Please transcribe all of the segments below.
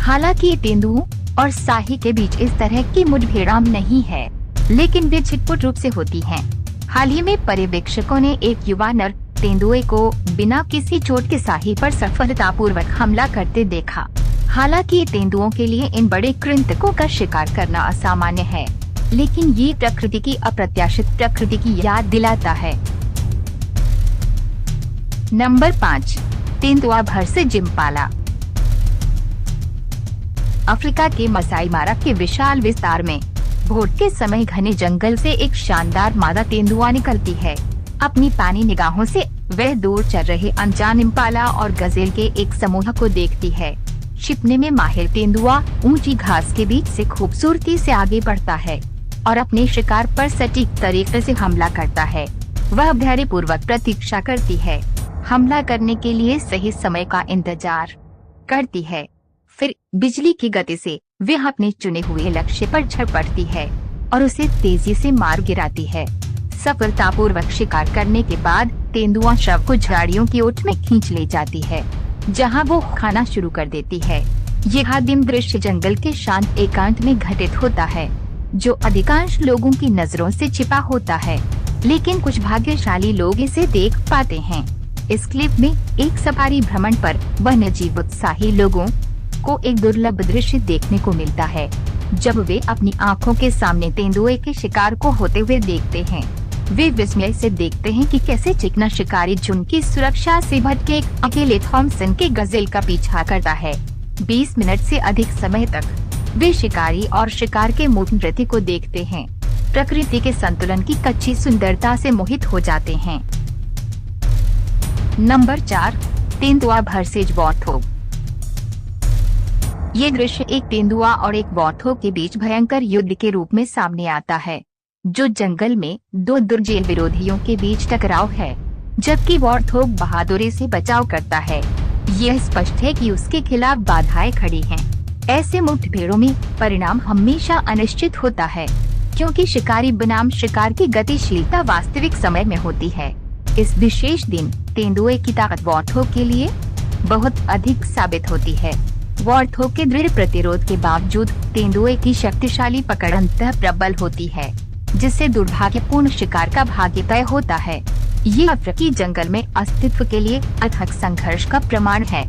हालांकि तेंदुओं और शाही के बीच इस तरह की मुठभेड़ आम नहीं है, लेकिन वे छिटपुट रूप से होती हैं। हाल ही में पर्यवेक्षकों ने एक युवा नर तेंदुए को बिना किसी चोट के शाही पर सफलतापूर्वक हमला करते देखा। हालांकि तेंदुओं के लिए इन बड़े कृंतकों का शिकार करना असामान्य है, लेकिन ये प्रकृति की अप्रत्याशित प्रकृति की याद दिलाता है। नंबर 5, तेंदुआ भर से जिम्पाला। अफ्रीका के मसाई मारा के विशाल विस्तार में भोर के समय घने जंगल से एक शानदार मादा तेंदुआ निकलती है। अपनी पानी निगाहों से वह दूर चल रहे अनजान इम्पाला और गजेल के एक समूह को देखती है। छिपने में माहिर तेंदुआ ऊंची घास के बीच से खूबसूरती से आगे बढ़ता है और अपने शिकार पर सटीक तरीके से हमला करता है। वह धैर्यपूर्वक प्रतीक्षा करती है, हमला करने के लिए सही समय का इंतजार करती है। फिर बिजली की गति से वह अपने चुने हुए लक्ष्य पर झपटती है और उसे तेजी से मार गिराती है। सफलतापूर्वक शिकार करने के बाद तेंदुआ शव को झाड़ियों की ओट में खींच ले जाती है, जहां वो खाना शुरू कर देती है। यह दिन दृश्य जंगल के शांत एकांत में घटित होता है, जो अधिकांश लोगों की नजरों से छिपा होता है, लेकिन कुछ भाग्यशाली लोग इसे देख पाते हैं। इस क्लिप में एक सफारी भ्रमण पर वन्यजीव उत्साही लोगों को एक दुर्लभ दृश्य देखने को मिलता है, जब वे अपनी आंखों के सामने तेंदुए के शिकार को होते हुए देखते हैं। वे विस्मय से देखते हैं कि कैसे चिकना शिकारी झुंड की सुरक्षा से भटके एक अकेले थॉमसन के गजेल का पीछा करता है। 20 मिनट से अधिक समय तक वे शिकारी और शिकार के मूक नृत्य को देखते हैं, प्रकृति के संतुलन की कच्ची सुंदरता से मोहित हो जाते हैं। नंबर 4, तेंदुआ वर्सेज वॉर्थोग। ये दृश्य एक तेंदुआ और एक वॉर्थोग के बीच भयंकर युद्ध के रूप में सामने आता है, जो जंगल में दो दुर्जेल विरोधियों के बीच टकराव है, जबकि वॉर्थोग बहादुरी से बचाव करता है। यह स्पष्ट है कि उसके खिलाफ बाधाएं खड़ी हैं। ऐसे मुठभेड़ों में परिणाम हमेशा अनिश्चित होता है, क्योंकि शिकारी बनाम शिकार की गतिशीलता वास्तविक समय में होती है। इस विशेष दिन तेंदुए की ताकत वॉर्थोग के लिए बहुत अधिक साबित होती है। वॉर्थोग के दृढ़ प्रतिरोध के बावजूद तेंदुए की शक्तिशाली पकड़ अंततः प्रबल होती है, जिससे दुर्भाग्यपूर्ण शिकार का भाग्य तय होता है। ये अफ्रीकी जंगल में अस्तित्व के लिए अथक संघर्ष का प्रमाण है।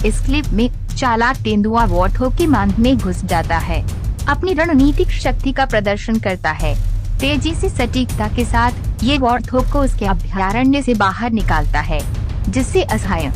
इस क्लिप में चालाक तेंदुआ वॉर्थोग की मांग में घुस जाता है, अपनी रणनीतिक शक्ति का प्रदर्शन करता है। तेजी से सटीकता के साथ ये वॉर्थोग को उसके अभयारण्य से बाहर निकालता है, जिससे असहाय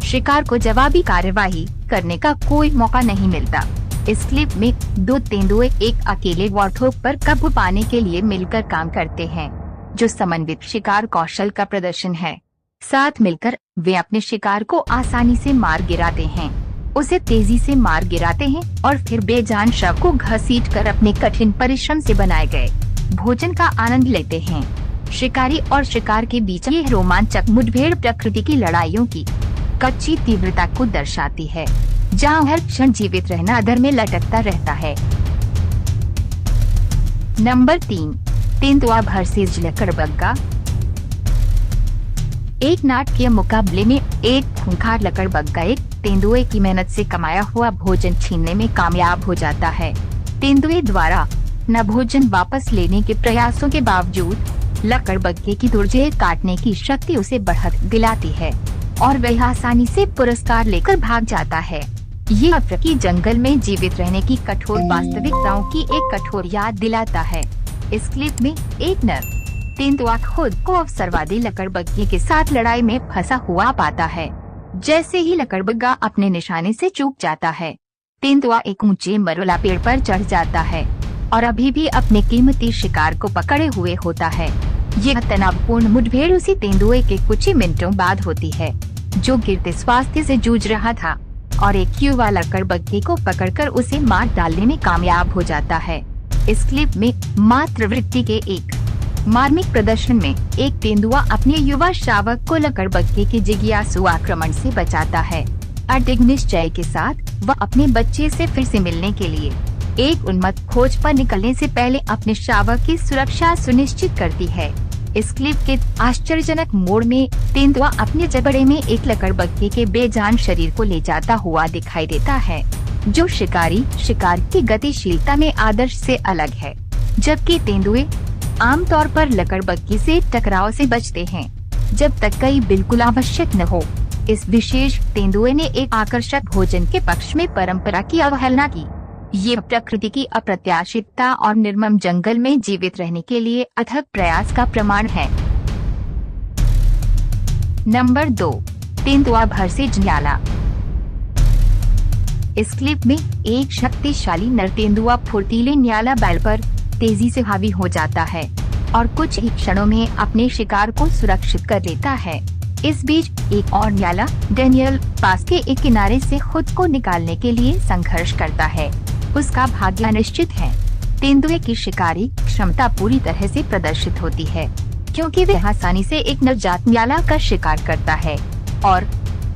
शिकार को जवाबी कार्यवाही करने का कोई मौका नहीं मिलता। इस क्लिप में दो तेंदुए एक अकेले वॉर्थोग पर काबू पाने के लिए मिलकर काम करते हैं, जो समन्वित शिकार कौशल का प्रदर्शन है। साथ मिलकर वे अपने शिकार को आसानी से मार गिराते हैं, उसे तेजी से मार गिराते हैं और फिर बेजान शव को घसीटकर अपने कठिन परिश्रम से बनाए गए भोजन का आनंद लेते हैं। शिकारी और शिकार के बीच यह रोमांचक मुठभेड़ प्रकृति की लड़ाइयों की कच्ची तीव्रता को दर्शाती है, जहां हर क्षण जीवित रहना अधर में लटकता रहता है। नंबर 3, तेंदुआ वर्सेज लकड़बग्गा। एक नाटकीय मुकाबले में एक खूंखार लकड़बग्गा एक तेंदुए की मेहनत से कमाया हुआ भोजन छीनने में कामयाब हो जाता है। तेंदुए द्वारा न भोजन वापस लेने के प्रयासों के बावजूद लकड़बग्गे की दुर्जेल काटने की शक्ति उसे बढ़त दिलाती है और वह आसानी से पुरस्कार लेकर भाग जाता है। ये अफ्रीकी जंगल में जीवित रहने की कठोर वास्तविकताओं की एक कठोर याद दिलाता है। इस क्लिप में एक नर तेंदुआ खुद को अवसरवादी लकड़बग्गे के साथ लड़ाई में फंसा हुआ पाता है। जैसे ही लकड़बग्गा अपने निशाने से चूक जाता है, तेंदुआ एक ऊंचे मरोला पेड़ पर चढ़ जाता है और अभी भी अपने कीमती शिकार को पकड़े हुए होता है। यह तनावपूर्ण मुठभेड़ उसी तेंदुए के कुछ ही मिनटों बाद होती है, जो गिरते स्वास्थ्य से जूझ रहा था और एक युवा लकड़बग्गे को पकड़कर उसे मार डालने में कामयाब हो जाता है। इस क्लिप में मात्र वृत्ति के एक मार्मिक प्रदर्शन में एक तेंदुआ अपने युवा शावक को लकड़बग्गे के जिज्ञासु आक्रमण से बचाता है। अडिग निश्चय के साथ वह अपने बच्चे से फिर से मिलने के लिए एक उन्मत्त खोज पर निकलने से पहले अपने शावक की सुरक्षा सुनिश्चित करती है। इस क्लिप के आश्चर्यजनक मोड़ में तेंदुआ अपने जबड़े में एक लकड़बग्घे के बेजान शरीर को ले जाता हुआ दिखाई देता है, जो शिकार की गतिशीलता में आदर्श से अलग है। जबकि तेंदुए आमतौर पर लकड़बग्घे से टकराव से बचते हैं जब तक कई बिल्कुल आवश्यक न हो। इस विशेष तेंदुए ने एक आकर्षक भोजन के पक्ष में परंपरा की अवहेलना की। ये प्रकृति की अप्रत्याशितता और निर्मम जंगल में जीवित रहने के लिए अथक प्रयास का प्रमाण है। नंबर 2, तेंदुआ भरसिज न्याला। इस क्लिप में एक शक्तिशाली नर तेंदुआ फुर्तीले न्याला बैल पर तेजी से हावी हो जाता है और कुछ ही क्षणों में अपने शिकार को सुरक्षित कर लेता है। इस बीच एक और न्याला डेनियल पास के एक किनारे से खुद को निकालने के लिए संघर्ष करता है। उसका भाग्य अनिश्चित है। तेंदुए की शिकारी क्षमता पूरी तरह से प्रदर्शित होती है, क्योंकि वह आसानी से एक नवजात न्याला का शिकार करता है और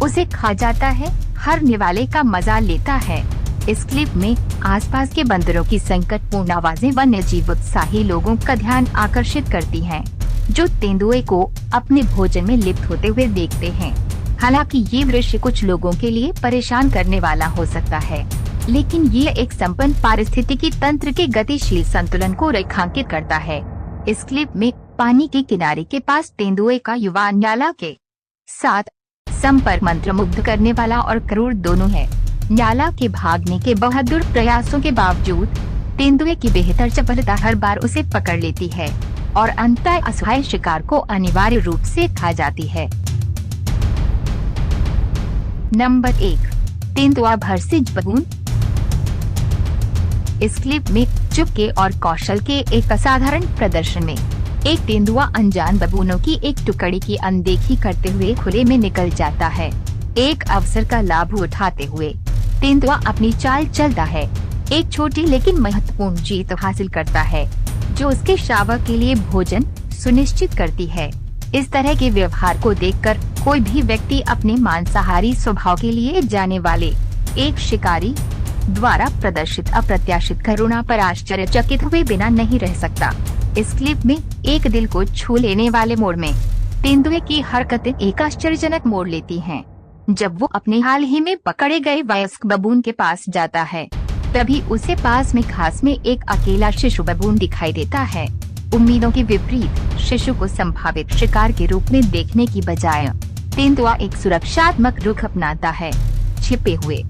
उसे खा जाता है। हर निवाले का मजा लेता है। इस क्लिप में आसपास के बंदरों की संकटपूर्ण आवाजें वन्यजीव उत्साही लोगों का ध्यान आकर्षित करती हैं, जो तेंदुए को अपने भोजन में लिप्त होते हुए देखते हैं। हालांकि ये दृश्य कुछ लोगों के लिए परेशान करने वाला हो सकता है, लेकिन ये एक संपन्न पारिस्थितिकी तंत्र के गतिशील संतुलन को रेखांकित करता है। इस क्लिप में पानी के किनारे के पास तेंदुए का युवा न्याला के साथ संपर्क मंत्रमुग्ध करने वाला और क्रूर दोनों है। न्याला के भागने के बहादुर प्रयासों के बावजूद तेंदुए की बेहतर चपलता हर बार उसे पकड़ लेती है और अंततः असहाय शिकार को अनिवार्य रूप से खा जाती है। नंबर 1, तेंदुआ भरसिज बबून। इस क्लिप में चुपके और कौशल के एक असाधारण प्रदर्शन में एक तेंदुआ अनजान बबूनों की एक टुकड़ी की अनदेखी करते हुए खुले में निकल जाता है। एक अवसर का लाभ उठाते हुए तेंदुआ अपनी चाल चलता है, एक छोटी लेकिन महत्वपूर्ण जीत हासिल करता है, जो उसके शावक के लिए भोजन सुनिश्चित करती है। इस तरह के व्यवहार को देखकर कोई भी व्यक्ति अपने मांसाहारी स्वभाव के लिए जाने वाले एक शिकारी द्वारा प्रदर्शित अप्रत्याशित करुणा पर आश्चर्यचकित हुए बिना नहीं रह सकता। इस क्लिप में एक दिल को छू लेने वाले मोड़ में तेंदुए की हरकतें एक आश्चर्यजनक मोड़ लेती हैं। जब वो अपने हाल ही में पकड़े गए वयस्क बबून के पास जाता है, तभी उसे पास में घास में एक अकेला शिशु बबून दिखाई देता है। उम्मीदों के विपरीत शिशु को संभावित शिकार के रूप में देखने की बजाय तेंदुआ एक सुरक्षात्मक रुख अपनाता है। छिपे हुए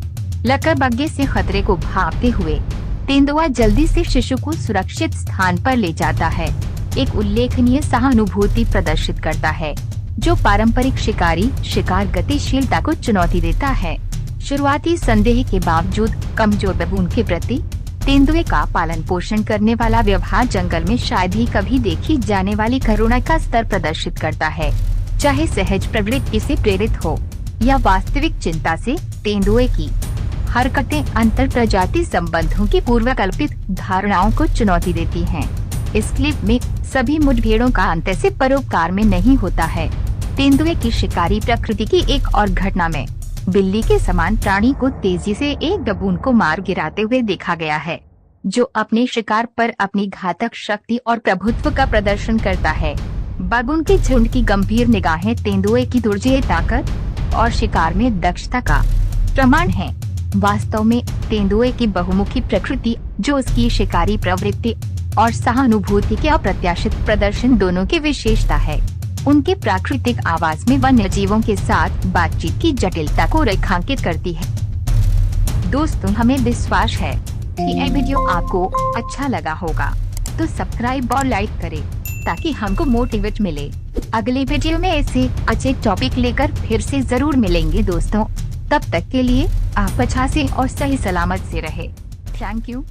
लकड़बग्घे से खतरे को भांपते हुए तेंदुआ जल्दी से शिशु को सुरक्षित स्थान पर ले जाता है। एक उल्लेखनीय सहानुभूति प्रदर्शित करता है, जो पारंपरिक शिकार गतिशीलता को चुनौती देता है। शुरुआती संदेह के बावजूद कमजोर बबून के प्रति तेंदुए का पालन पोषण करने वाला व्यवहार जंगल में शायद ही कभी देखी जाने वाली करुणा का स्तर प्रदर्शित करता है। चाहे सहज प्रवृत्ति से प्रेरित हो या वास्तविक चिंता से, तेंदुए की हरकतें अंतर प्रजाति संबंधों की पूर्वकल्पित धारणाओं को चुनौती देती हैं। इस क्लिप में सभी मुठभेड़ों का अंत से परोपकार में नहीं होता है। तेंदुए की शिकारी प्रकृति की एक और घटना में बिल्ली के समान प्राणी को तेजी से एक बबून को मार गिराते हुए देखा गया है, जो अपने शिकार पर अपनी घातक शक्ति और प्रभुत्व का प्रदर्शन करता है। बबून के झुंड की गंभीर निगाहें तेंदुए की दुर्जेय ताकत और शिकार में दक्षता का प्रमाण है। वास्तव में तेंदुए की बहुमुखी प्रकृति, जो उसकी शिकारी प्रवृत्ति और सहानुभूति के अप्रत्याशित प्रदर्शन दोनों की विशेषता है, उनके प्राकृतिक आवास में वन्य जीवों के साथ बातचीत की जटिलता को रेखांकित करती है। दोस्तों, हमें विश्वास है कि यह वीडियो आपको अच्छा लगा होगा, तो सब्सक्राइब और लाइक करें ताकि हमको मोटिवेट मिले। अगले वीडियो में ऐसे अच्छे टॉपिक लेकर फिर से जरूर मिलेंगे दोस्तों। तब तक के लिए आप अच्छा से और सही सलामत से रहे। Thank you.